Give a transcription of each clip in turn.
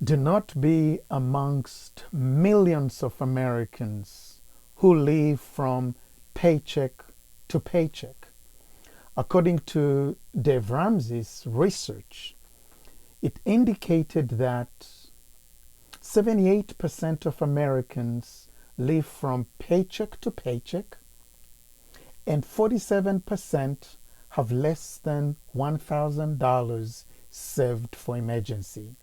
Do not be amongst millions of Americans who live from paycheck to paycheck. According to Dave Ramsey's research, it indicated that 78% of Americans live from paycheck to paycheck, and 47% have less than $1,000 saved for emergency.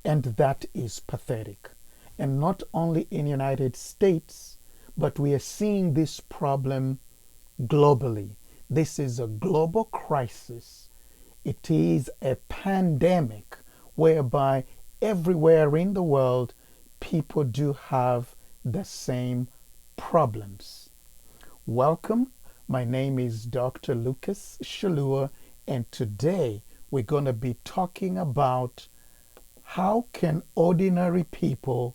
And that is pathetic. And not only in the United States, but we are seeing this problem globally. This is a global crisis. It is a pandemic whereby everywhere in the world people do have the same problems. Welcome. My name is Dr. Lucas Shallua, and today we're going to be talking about how can ordinary people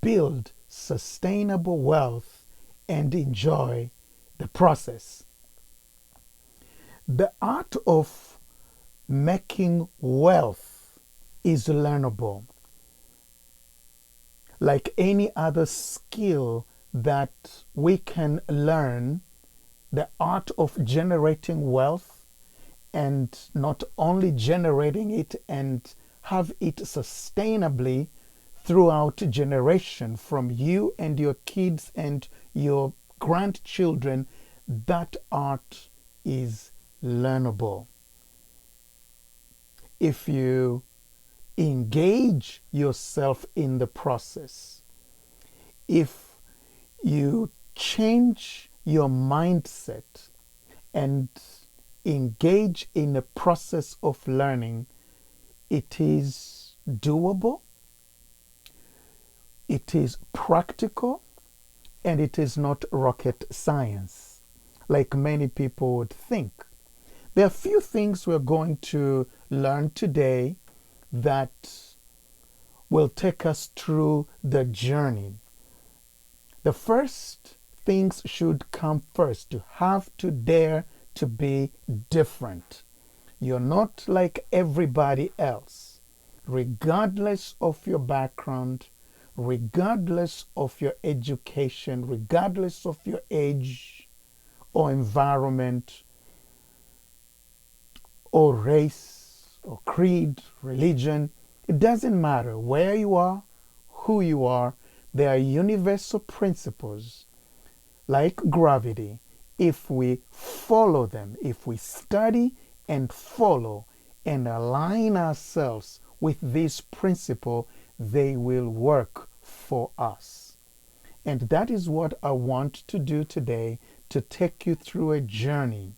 build sustainable wealth and enjoy the process. The art of making wealth is learnable. Like any other skill that we can learn, the art of generating wealth, and not only generating it and have it sustainably throughout generation from you and your kids and your grandchildren, that art is learnable. If you engage yourself in the process, if you change your mindset and engage in a process of learning, it is doable, it is practical, and it is not rocket science, like many people would think. There are a few things we're going to learn today that will take us through the journey. The first things should come first. You have to dare to be different. You're not like everybody else. Regardless of your background, regardless of your education, regardless of your age or environment or race or creed, religion, it doesn't matter where you are, who you are. There are universal principles like gravity. If we follow them, if we study and follow and align ourselves with this principle, they will work for us. And that is what I want to do today, to take you through a journey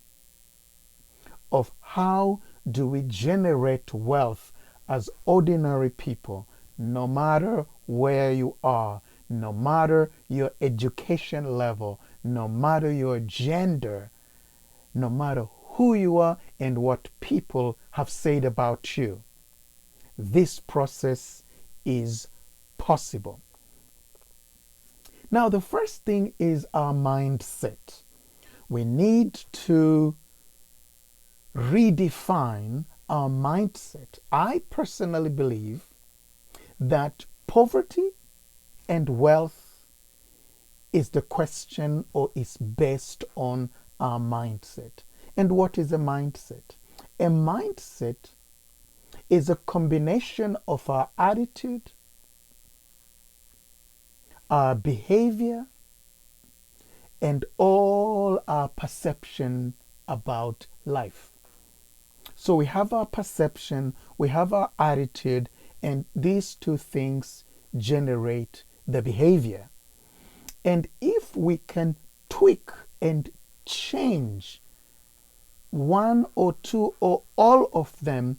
of how do we generate wealth as ordinary people, no matter where you are, no matter your education level, no matter your gender, no matter who you are and what people have said about you. This process is possible. Now, the first thing is our mindset. We need to redefine our mindset. I personally believe that poverty and wealth is the question, or is based on our mindset. And what is a mindset? A mindset is a combination of our attitude, our behavior, and all our perception about life. So we have our perception, we have our attitude, and these two things generate the behavior. And if we can tweak and change one or two or all of them,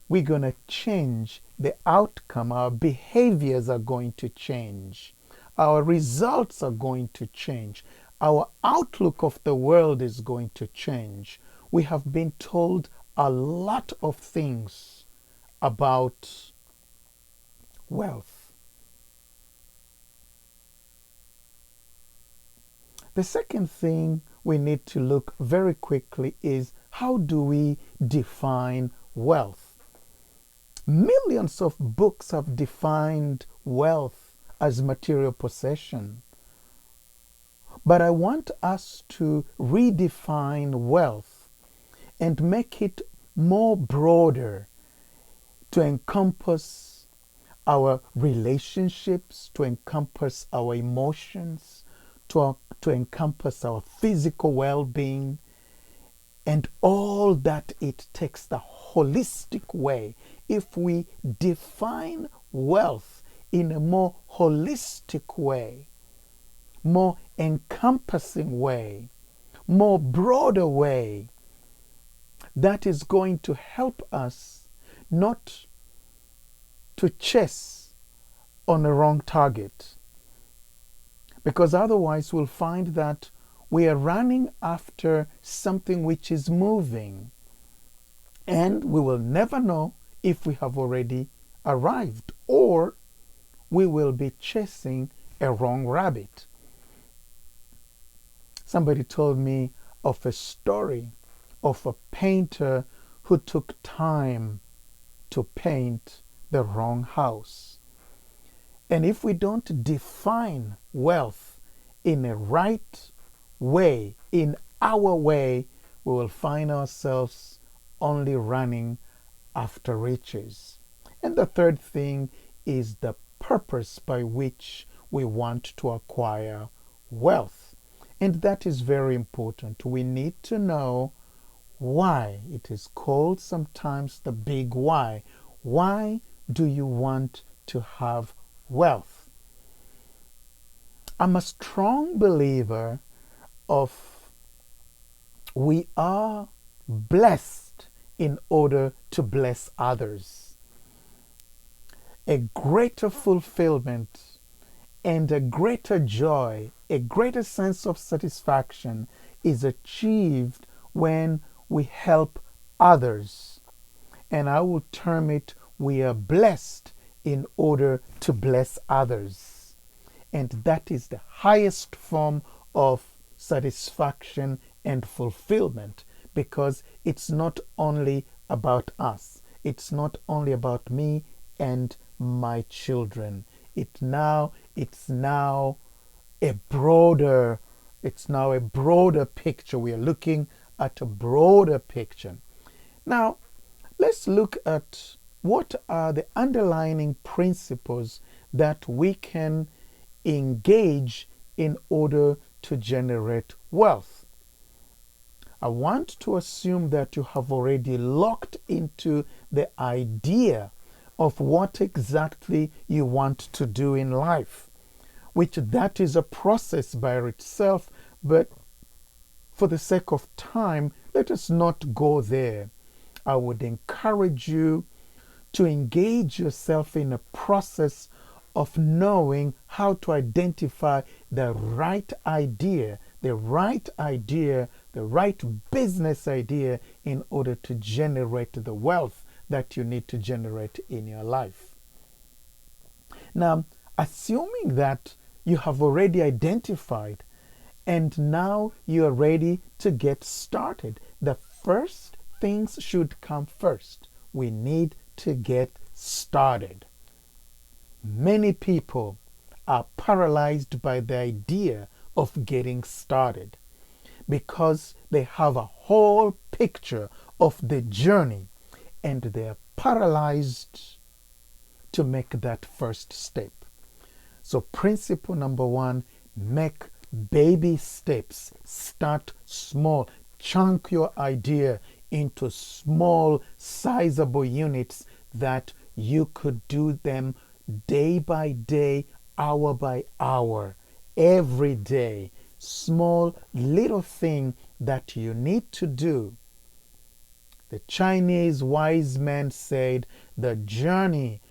we're going to change the outcome. Our behaviors are going to change. Our results are going to change. Our outlook of the world is going to change. We have been told a lot of things about wealth. The second thing we need to look very quickly is, how do we define wealth? Millions of books have defined wealth as material possession. But I want us to redefine wealth and make it more broader to encompass our relationships, to encompass our emotions, to encompass our physical well-being, and all that it takes, the holistic way. If we define wealth in a more holistic way, more encompassing way, more broader way, that is going to help us not to chase on the wrong target. Because otherwise we'll find that we are running after something which is moving, and we will never know if we have already arrived, or we will be chasing a wrong rabbit. Somebody told me of a story of a painter who took time to paint the wrong house. And if we don't define wealth in a right way, in our way, we will find ourselves only running after riches. And the third thing is the purpose by which we want to acquire wealth. And that is very important. We need to know why. It is called sometimes the big why. Why do you want to have wealth? I'm a strong believer of we are blessed in order to bless others. A greater fulfillment and a greater joy, a greater sense of satisfaction is achieved when we help others. And I will term it, we are blessed in order to bless others. And that is the highest form of satisfaction and fulfillment, because it's not only about us. It's not only about me and my children. It's now a broader picture. We are looking at a broader picture. Now, let's look at what are the underlying principles that we can engage in order to generate wealth. I want to assume that you have already locked into the idea of what exactly you want to do in life, which that is a process by itself, but for the sake of time, let us not go there. I would encourage you to engage yourself in a process of knowing how to identify the right idea, the right business idea in order to generate the wealth that you need to generate in your life. Now, assuming that you have already identified and now you are ready to get started, the first things should come first. We need to get started. Many people are paralyzed by the idea of getting started because they have a whole picture of the journey and they are paralyzed to make that first step. So principle number one, make baby steps. Start small. Chunk your idea into small, sizable units that you could do them day by day, hour by hour, every day. Small little thing that you need to do. The Chinese wise man said, the journey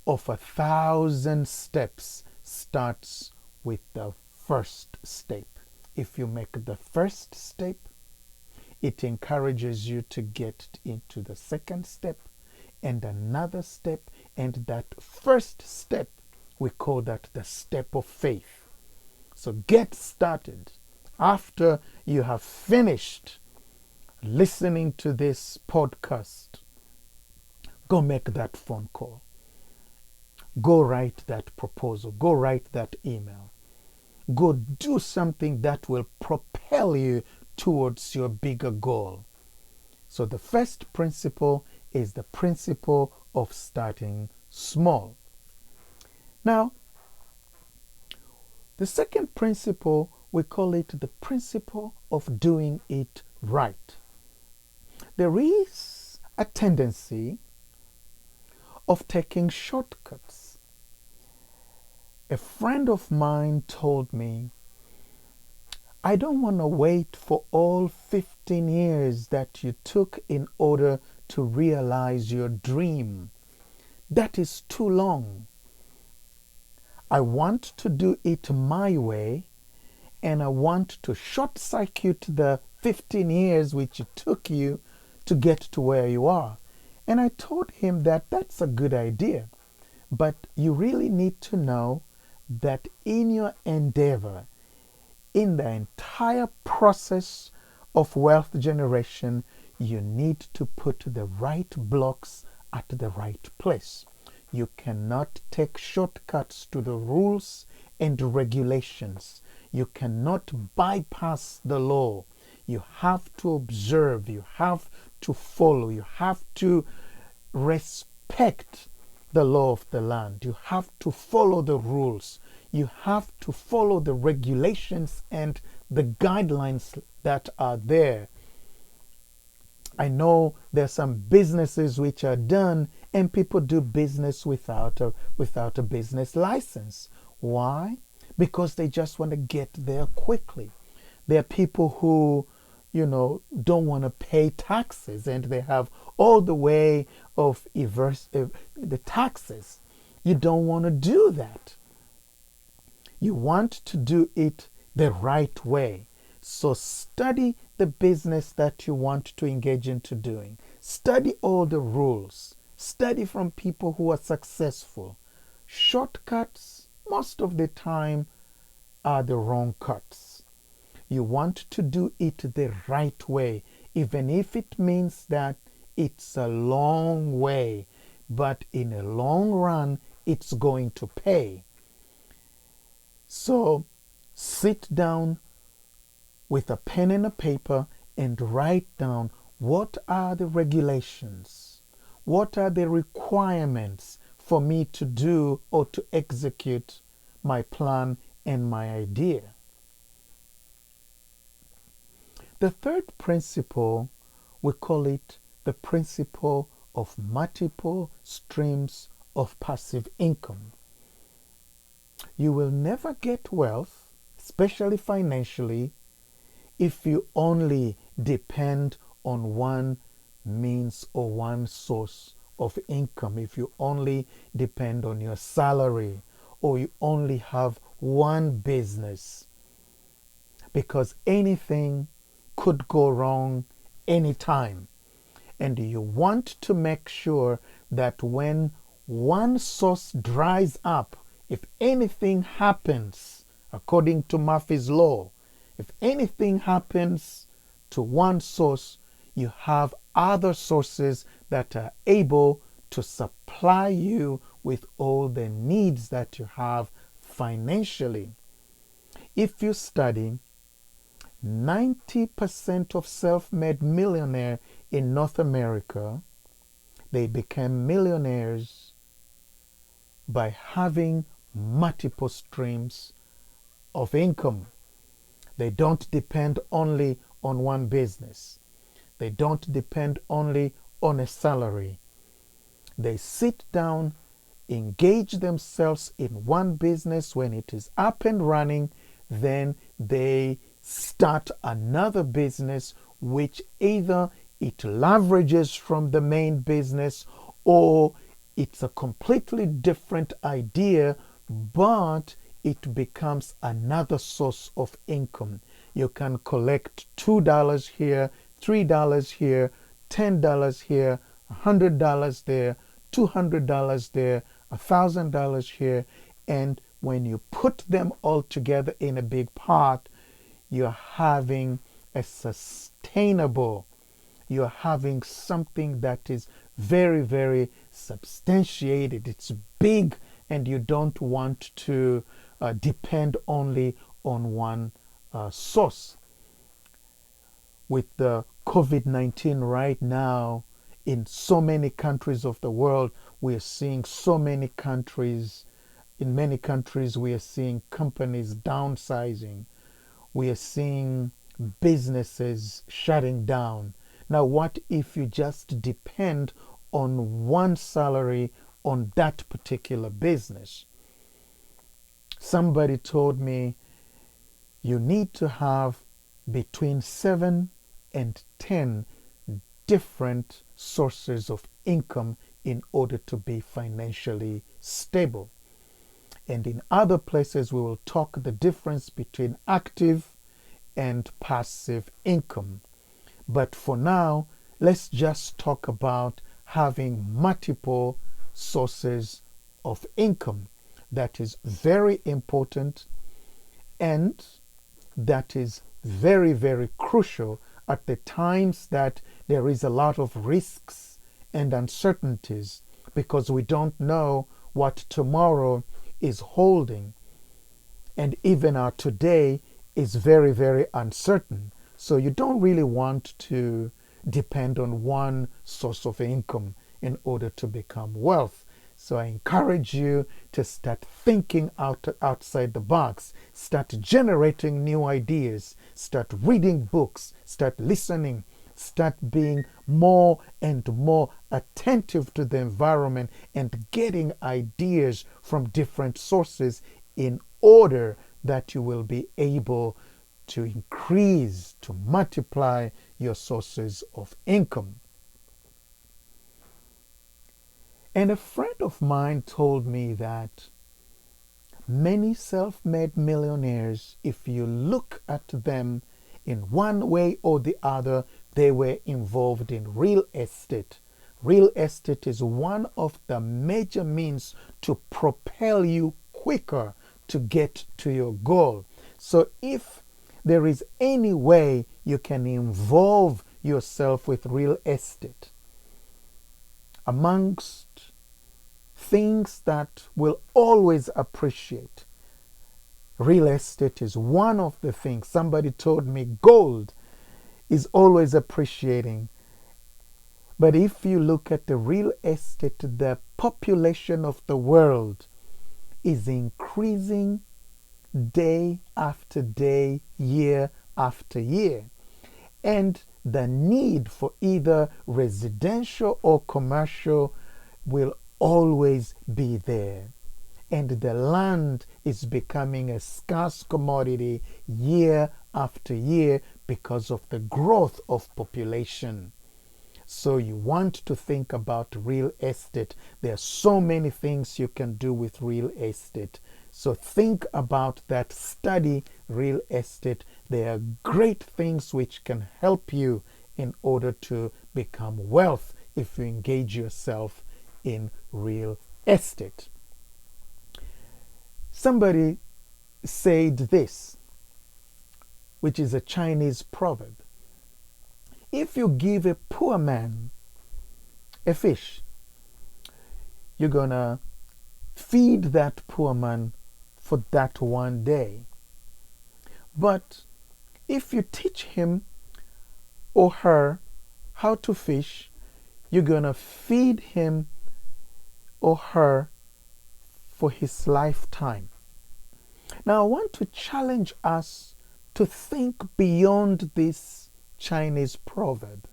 of 1,000 steps starts with the first step. If you make the first step, it encourages you to get into the second step and another step, and that first step, we call that the step of faith. So get started. After you have finished listening to this podcast, Go make that phone call. Go write that proposal. Go write that email. Go do something that will propel you towards your bigger goal. So the first principle is the principle of starting small. Now, the second principle, we call it the principle of doing it right. There is a tendency of taking shortcuts. A friend of mine told me, I don't want to wait for all 15 years that you took in order to realize your dream. That is too long. I want to do it my way, and I want to short circuit the 15 years which it took you to get to where you are. And I told him that that's a good idea, but you really need to know that in your endeavor, in the entire process of wealth generation, you need to put the right blocks at the right place. You cannot take shortcuts to the rules and regulations. You cannot bypass the law. You have to observe. You have to follow. You have to respect the law of the land. You have to follow the rules. You have to follow the regulations and the guidelines that are there. I know there's some businesses which are done and people do business without a business license. Why? Because they just want to get there quickly. There are people who, don't want to pay taxes and they have all the way of the taxes. You don't want to do that. You want to do it the right way. So study the business that you want to engage into doing. Study all the rules. Study from people who are successful. Shortcuts, most of the time, are the wrong cuts. You want to do it the right way, even if it means that it's a long way, but in a long run, it's going to pay. So sit down with a pen and a paper and write down what are the regulations, what are the requirements for me to do or to execute my plan and my idea. The third principle, we call it the principle of multiple streams of passive income. You will never get wealth, especially financially, if you only depend on one means or one source of income. If you only depend on your salary or you only have one business, because anything could go wrong anytime. And you want to make sure that when one source dries up, if anything happens, according to Murphy's Law, if anything happens to one source, you have other sources that are able to supply you with all the needs that you have financially. If you study 90% of self-made millionaires in North America, they became millionaires by having multiple streams of income. They don't depend only on one business. They don't depend only on a salary. They sit down, engage themselves in one business. When it is up and running, then they start another business which either it leverages from the main business or it's a completely different idea, but it becomes another source of income. You can collect $2 here, $3 here, $10 here, $100 there, $200 there, $1,000 here, and when you put them all together in a big pot, you're having a sustainable, you're having something that is very, very substantiated. It's big, and you don't want to depend only on one source. With the COVID-19 right now, in so many countries of the world, we are seeing so many countries. In many countries, we are seeing companies downsizing. We are seeing businesses shutting down. Now, what if you just depend on one salary on that particular business? Somebody told me you need to have between 7 and 10 different sources of income in order to be financially stable. And in other places, we will talk the difference between active and passive income. But for now, let's just talk about having multiple sources of income. That is very important, and that is very, very crucial at the times that there is a lot of risks and uncertainties, because we don't know what tomorrow is holding. And even our today is very, very uncertain. So you don't really want to depend on one source of income in order to become wealth. So I encourage you to start thinking outside the box, start generating new ideas, start reading books, start listening, start being more and more attentive to the environment and getting ideas from different sources in order that you will be able to increase, to multiply your sources of income. And a friend of mine told me that many self-made millionaires, if you look at them in one way or the other, they were involved in real estate. Real estate is one of the major means to propel you quicker to get to your goal. So if there is any way you can involve yourself with real estate, amongst things that will always appreciate, real estate is one of the things. Somebody told me gold is always appreciating. But if you look at the real estate, the population of the world is increasing day after day, year after year. And the need for either residential or commercial will always be there. And the land is becoming a scarce commodity year after year because of the growth of population. So you want to think about real estate. There are so many things you can do with real estate. So think about that. Study real estate. There are great things which can help you in order to become wealth if you engage yourself in real estate. Somebody said this, which is a Chinese proverb. If you give a poor man a fish, you're going to feed that poor man for that one day. But if you teach him or her how to fish, you're going to feed him or her for his lifetime. Now, I want to challenge us to think beyond this Chinese proverb.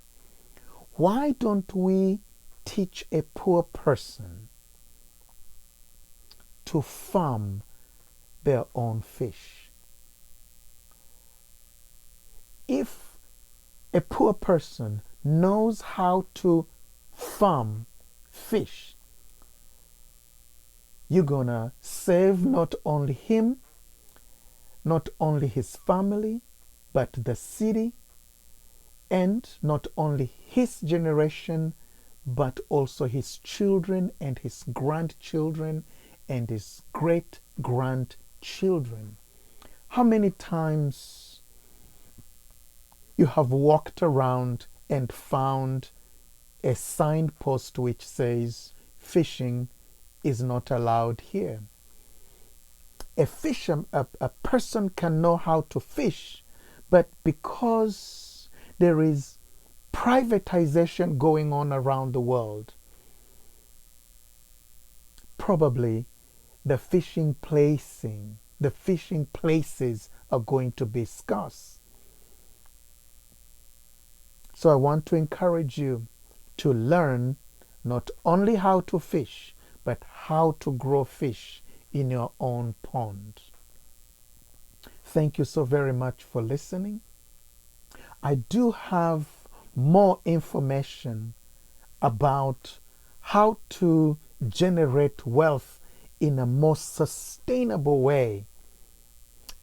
Why don't we teach a poor person to farm their own fish? If a poor person knows how to farm fish, you're gonna save not only him, not only his family, but the city, and not only his generation, but also his children and his grandchildren and his great-grandchildren. How many times you have walked around and found a signpost which says fishing is not allowed here. A person can know how to fish, but because there is privatization going on around the world, probably the fishing places are going to be scarce. So I want to encourage you to learn not only how to fish, but how to grow fish in your own pond. Thank you so very much for listening. I do have more information about how to generate wealth in a more sustainable way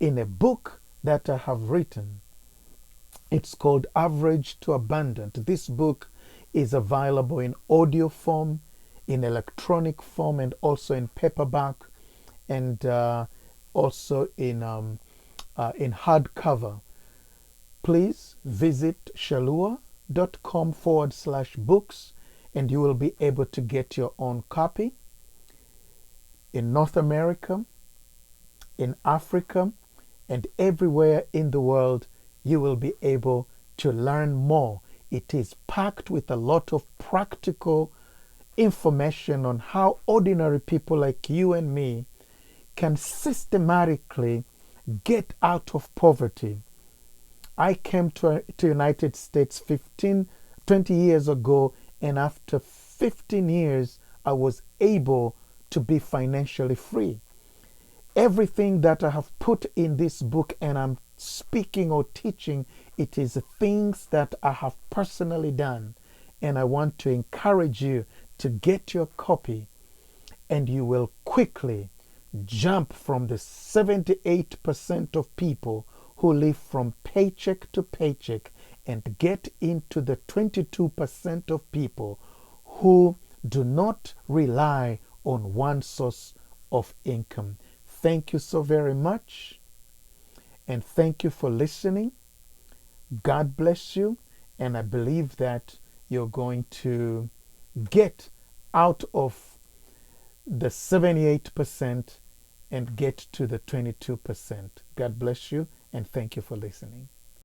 in a book that I have written. It's called Average to Abundant. This book is available in audio form, in electronic form, and also in paperback, and also in hardcover. Please visit shallua.com/books, and you will be able to get your own copy. In North America, in Africa, and everywhere in the world, you will be able to learn more. It is packed with a lot of practical information on how ordinary people like you and me can systematically get out of poverty. I came to United States 20 years ago, and after 15 years, I was able to be financially free. Everything that I have put in this book and I'm speaking or teaching, it is things that I have personally done. And I want to encourage you to get your copy, and you will quickly jump from the 78% of people who live from paycheck to paycheck and get into the 22% of people who do not rely on one source of income. Thank you so very much, and thank you for listening. God bless you, and I believe that you're going to get out of the 78% and get to the 22%. God bless you, and thank you for listening.